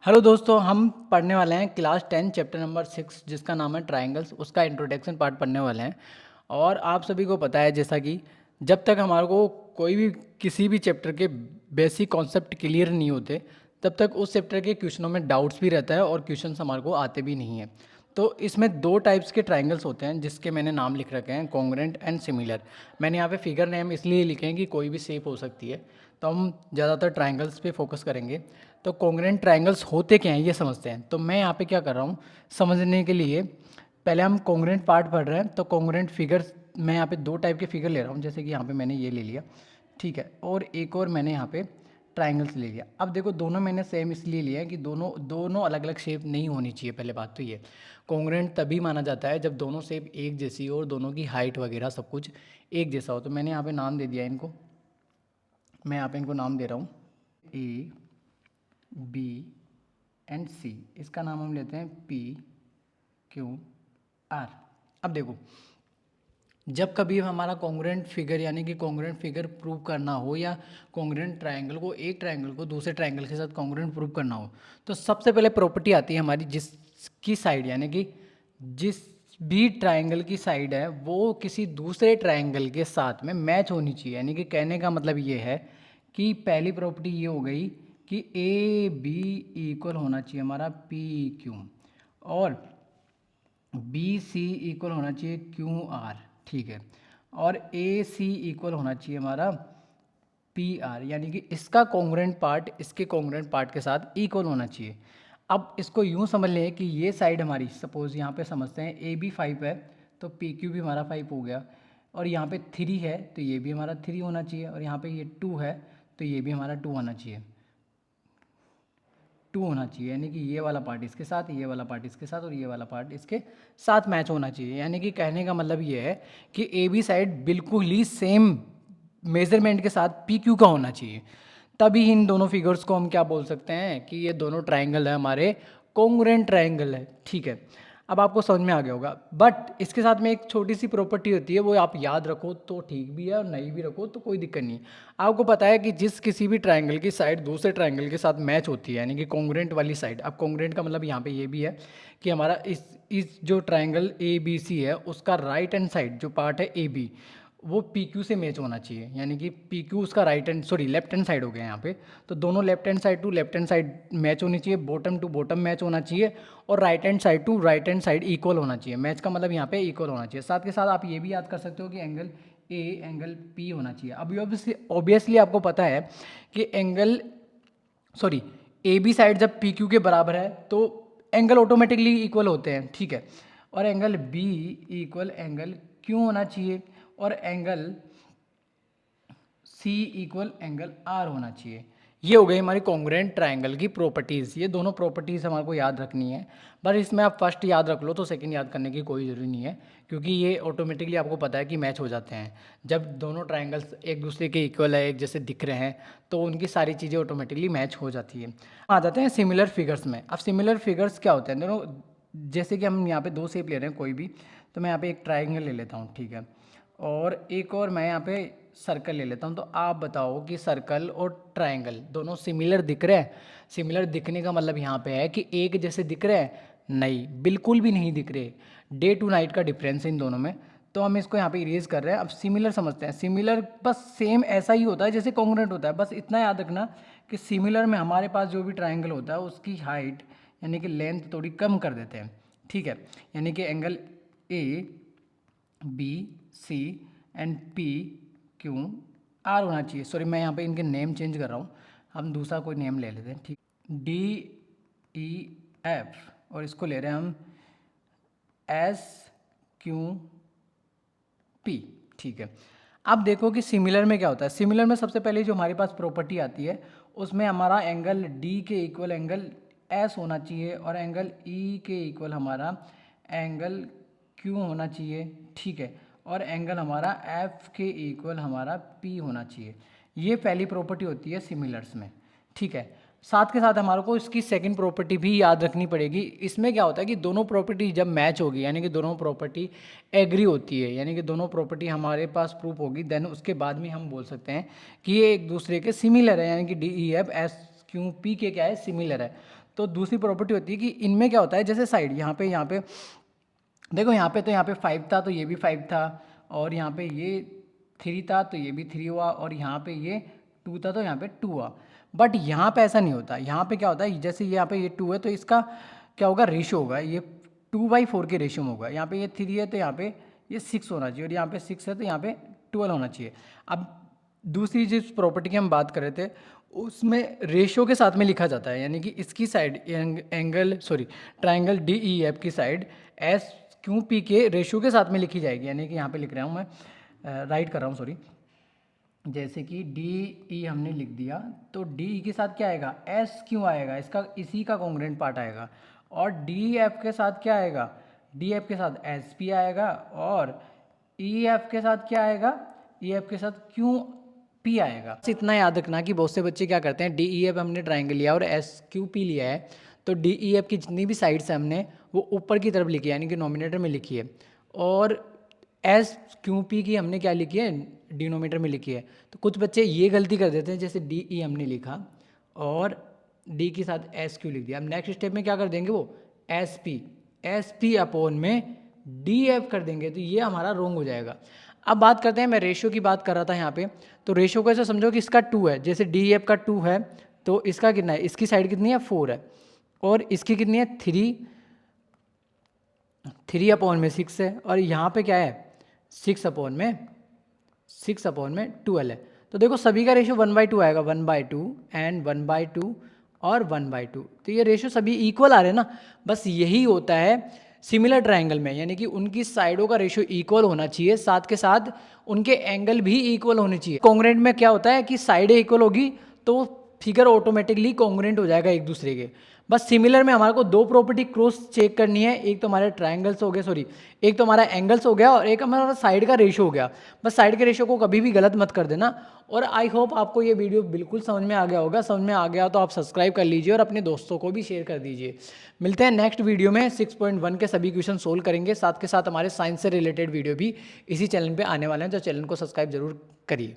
Hello दोस्तों, हम पढ़ने वाले हैं क्लास 10 चैप्टर नंबर 6 जिसका नाम है ट्रायंगल्स। उसका इंट्रोडक्शन पार्ट पढ़ने वाले हैं। और आप सभी को पता है जैसा कि जब तक हमारे को कोई भी किसी भी चैप्टर के बेसिक कॉन्सेप्ट क्लियर नहीं होते तब तक उस चैप्टर के क्वेश्चनों में डाउट्स भी रहता है और क्वेश्चंस हमारे को आते भी नहीं हैं। तो इसमें दो टाइप्स के ट्रायंगल्स होते हैं जिसके मैंने नाम लिख रखे हैं, कॉन्ग्रुएंट एंड सिमिलर। मैंने यहाँ पे फिगर नेम इसलिए लिखे हैं कि कोई भी शेप हो सकती है, तो हम ज़्यादातर ट्रायंगल्स पे फोकस करेंगे। तो कॉन्ग्रुएंट ट्रायंगल्स होते क्या हैं ये समझते हैं। तो मैं यहाँ पे क्या कर रहा हूँ समझने के लिए, पहले हम कॉन्ग्रुएंट पार्ट पढ़ रहे हैं। तो कॉन्ग्रुएंट फिगर्स मैं यहाँ पे दो टाइप के फिगर ले रहा हूँ, जैसे कि यहाँ पे मैंने ये ले लिया, ठीक है, और एक और मैंने यहाँ पे ट्राइंगल्स ले लिया। अब देखो दोनों मैंने सेम इसलिए लिया है कि दोनों दोनों अलग अलग शेप नहीं होनी चाहिए। पहले बात तो ये कॉन्ग्रुएंट तभी माना जाता है जब दोनों शेप एक जैसी हो और दोनों की हाइट वगैरह सब कुछ एक जैसा हो। तो मैंने यहाँ पे नाम दे दिया इनको, मैं यहाँ पे इनको नाम दे रहा हूँ ए बी एंड सी। इसका नाम हम लेते हैं पी क्यू आर। अब देखो, जब कभी हमारा कॉन्ग्रुएंट फिगर यानी कि कॉन्ग्रुएंट फिगर प्रूव करना हो या कॉन्ग्रुएंट ट्रायंगल को, एक ट्रायंगल को दूसरे ट्रायंगल के साथ कॉन्ग्रुएंट प्रूव करना हो, तो सबसे पहले प्रॉपर्टी आती है हमारी, जिसकी साइड यानी कि जिस भी ट्रायंगल की साइड है वो किसी दूसरे ट्रायंगल के साथ में मैच होनी चाहिए। यानी कि कहने का मतलब ये है कि पहली प्रॉपर्टी ये हो गई कि ए बी इक्वल होना चाहिए हमारा पी क्यू, और बी सी इक्वल होना चाहिए क्यू आर, ठीक है, और ए सी इक्वल होना चाहिए हमारा पी आर। यानी कि इसका कॉन्ग्रुएंट पार्ट इसके कॉन्ग्रुएंट पार्ट के साथ इक्वल होना चाहिए। अब इसको यूँ समझ लें कि ये साइड हमारी, सपोज यहाँ पे समझते हैं ए बी 5 है तो पी क्यू भी हमारा 5 हो गया, और यहाँ पे 3 है तो ये भी हमारा 3 होना चाहिए, और यहाँ पे ये 2 है तो ये भी हमारा 2 होना चाहिए, 2 होना चाहिए। यानी कि ये वाला पार्ट इसके साथ, ये वाला पार्ट इसके साथ, और ये वाला पार्ट इसके साथ मैच होना चाहिए। यानी कि कहने का मतलब ये है कि ए बी साइड बिल्कुल ही सेम मेजरमेंट के साथ पी क्यू का होना चाहिए। तभी इन दोनों फिगर्स को हम क्या बोल सकते हैं कि ये दोनों ट्राइंगल है हमारे, कॉन्ग्रुएंट ट्राइंगल है, ठीक है। अब आपको समझ में आ गया होगा, बट इसके साथ में एक छोटी सी प्रॉपर्टी होती है, वो आप याद रखो तो ठीक भी है और नहीं भी रखो तो कोई दिक्कत नहीं। आपको पता है कि जिस किसी भी ट्राइंगल की साइड दूसरे ट्राइंगल के साथ मैच होती है, यानी कि कॉन्ग्रुएंट वाली साइड। अब कॉन्ग्रुएंट का मतलब यहाँ पे ये भी है कि हमारा इस जो ट्राइंगल ए बी सी है उसका राइट हैंड साइड जो पार्ट है ए बी, वो पी क्यू से मैच होना चाहिए। यानी कि पी क्यू उसका right hand left hand side हो गया यहाँ पे, तो दोनों left hand side to left hand side match होनी चाहिए, बॉटम टू बॉटम मैच होना चाहिए, और right hand side to right hand side equal होना चाहिए। मैच का मतलब यहाँ पे इक्वल होना चाहिए। साथ के साथ आप ये भी याद कर सकते हो कि एंगल ए एंगल पी होना चाहिए। अभी ऑब्वियसली आपको पता है कि ए बी साइड जब पी क्यू के बराबर है तो एंगल ऑटोमेटिकली इक्वल होते हैं, ठीक है, और angle B equal angle Q होना चाहिए, और angle C equal angle R होना चाहिए। ये हो गई हमारी कॉन्ग्रुएंट ट्रायंगल की प्रॉपर्टीज़। ये दोनों प्रॉपर्टीज़ हमारे को याद रखनी है, पर इसमें आप फर्स्ट याद रख लो तो सेकंड याद करने की कोई ज़रूरी नहीं है, क्योंकि ये ऑटोमेटिकली आपको पता है कि मैच हो जाते हैं। जब दोनों ट्रायंगल्स एक दूसरे के इक्वल है, एक जैसे दिख रहे हैं, तो उनकी सारी चीज़ें ऑटोमेटिकली मैच हो जाती है। आ जाते हैं सिमिलर फिगर्स में। अब सिमिलर फिगर्स क्या होते हैं दोनों, जैसे कि हम यहाँ पे दो शेप ले रहे हैं कोई भी, तो मैं यहाँ पे एक ट्राइंगल ले लेता हूँ, ठीक है, और एक और मैं यहाँ पे सर्कल ले लेता हूँ। तो आप बताओ कि सर्कल और ट्रायंगल दोनों सिमिलर दिख रहे हैं? सिमिलर दिखने का मतलब यहाँ पे है कि एक जैसे दिख रहे हैं? नहीं, बिल्कुल भी नहीं दिख रहे। डे टू नाइट का डिफरेंस है इन दोनों में। तो हम इसको यहाँ पे इरेज कर रहे हैं। अब सिमिलर समझते हैं। सिमिलर बस सेम ऐसा ही होता है जैसे कॉन्ग्रुएंट होता है। बस इतना याद रखना कि सिमिलर में हमारे पास जो भी ट्राइंगल होता है उसकी हाइट यानी कि लेंथ थोड़ी कम कर देते हैं, ठीक है। यानी कि angle A B C and P Q R होना चाहिए। सॉरी, मैं यहाँ पे इनके नेम चेंज कर रहा हूँ, हम दूसरा कोई नेम ले लेते हैं, ठीक। डी ई एफ, और इसको ले रहे हैं हम एस क्यू पी, ठीक है। अब देखो कि सिमिलर में क्या होता है। सिमिलर में सबसे पहले जो हमारे पास प्रॉपर्टी आती है उसमें हमारा एंगल डी के इक्वल एंगल एस होना चाहिए, और एंगल ई के इक्वल हमारा एंगल क्यू होना चाहिए, ठीक है, और एंगल हमारा एफ के इक्वल हमारा पी होना चाहिए। ये पहली प्रॉपर्टी होती है सिमिलर्स में, ठीक है। साथ के साथ हमारे को इसकी सेकंड प्रॉपर्टी भी याद रखनी पड़ेगी। इसमें क्या होता है कि दोनों प्रॉपर्टी जब मैच होगी यानी कि दोनों प्रॉपर्टी एग्री होती है, यानी कि दोनों प्रॉपर्टी हमारे पास प्रूफ होगी, देन उसके बाद में हम बोल सकते हैं कि ये एक दूसरे के सिमिलर है, यानी कि D E F S Q P के क्या है, सिमिलर है। तो दूसरी प्रॉपर्टी होती है कि इनमें क्या होता है, जैसे साइड यहाँ पे देखो, यहाँ पे तो यहाँ पे 5 था तो ये भी 5 था, और यहाँ पे ये 3 था तो ये भी 3 हुआ, और यहाँ पे ये 2 था तो यहाँ पे 2 हुआ। बट यहाँ पे ऐसा नहीं होता। यहाँ पे क्या होता है, जैसे यहाँ पे ये 2 है तो इसका क्या होगा, रेशियो होगा, ये 2/4 के रेशियो में होगा। यहाँ पे ये 3 है तो यहाँ पे ये 6 होना चाहिए, और यहाँ पे 6 है तो यहाँ पे 12 होना चाहिए। अब दूसरी जिस प्रॉपर्टी की हम बात कर रहे थे उसमें रेशियो के साथ में लिखा जाता है, यानी कि इसकी side triangle D E F की साइड एस क्यू पी के रेशियो के साथ में लिखी जाएगी। यानी कि यहाँ पे लिख रहा हूँ मैं, राइट कर रहा हूँ, सॉरी। जैसे कि डी ई हमने लिख दिया तो डी ई के साथ क्या आएगा, एस क्यू आएगा, इसका इसी का कॉन्ग्रुएंट पार्ट आएगा। और डी एफ के साथ क्या आएगा, डी एफ के साथ एस पी आएगा, और ई एफ के साथ क्या आएगा, ई एफ के साथ क्यू पी आएगा। बस इतना याद रखना कि बहुत से बच्चे क्या करते हैं, डी ई एफ हमने ट्राइंगल लिया और एस क्यू पी लिया है, तो डी ई एफ की जितनी भी साइड्स है हमने वो ऊपर की तरफ लिखी है, यानी कि नोमिनेटर में लिखी है, और एस क्यू पी की हमने क्या लिखी है, डिनोमिनेटर में लिखी है। तो कुछ बच्चे ये गलती कर देते हैं, जैसे डी ई हमने लिखा और डी के साथ एस क्यू लिख दिया। अब नेक्स्ट स्टेप में क्या कर देंगे, वो एस पी अपॉन में डी एफ कर देंगे, तो ये हमारा रोंग हो जाएगा। अब बात करते हैं, मैं रेशियो की बात कर रहा था यहाँ पे, तो रेशियो को ऐसे समझो कि इसका 2 है, जैसे डी एफ का 2 है तो इसका कितना है, इसकी साइड कितनी है, 4 है, और इसकी कितनी है, 3 अपॉन में 6 है, और यहाँ पे क्या है, 6 अपॉन में 12 है। तो देखो सभी का रेशियो 1/2 आएगा, 1/2 एंड 1/2 और 1/2, तो ये रेशियो सभी इक्वल आ रहे हैं ना। बस यही होता है सिमिलर ट्रायंगल में, यानी कि उनकी साइडों का रेशियो इक्वल होना चाहिए, साथ के साथ उनके एंगल भी इक्वल होने चाहिए। कॉन्ग्रुएंट में क्या होता है कि साइडें इक्वल होगी तो फिगर ऑटोमेटिकली कॉन्ग्रुएंट हो जाएगा एक दूसरे के। बस सिमिलर में हमारे को दो प्रॉपर्टी क्रॉस चेक करनी है, एक तो हमारे ट्रायंगल्स हो गए, सॉरी एक तो हमारा एंगल्स हो गया, और एक हमारा साइड का रेशियो हो गया। बस साइड के रेशियो को कभी भी गलत मत कर देना। और आई होप आपको ये वीडियो बिल्कुल समझ में आ गया होगा। समझ में आ गया तो आप सब्सक्राइब कर लीजिए और अपने दोस्तों को भी शेयर कर दीजिए। मिलते हैं नेक्स्ट वीडियो में, 6.1 के सभी क्वेश्चन सोल्व करेंगे, साथ के साथ हमारे साइंस से रिलेटेड वीडियो भी इसी चैनल पर आने वाले हैं, तो चैनल को सब्सक्राइब जरूर करिए।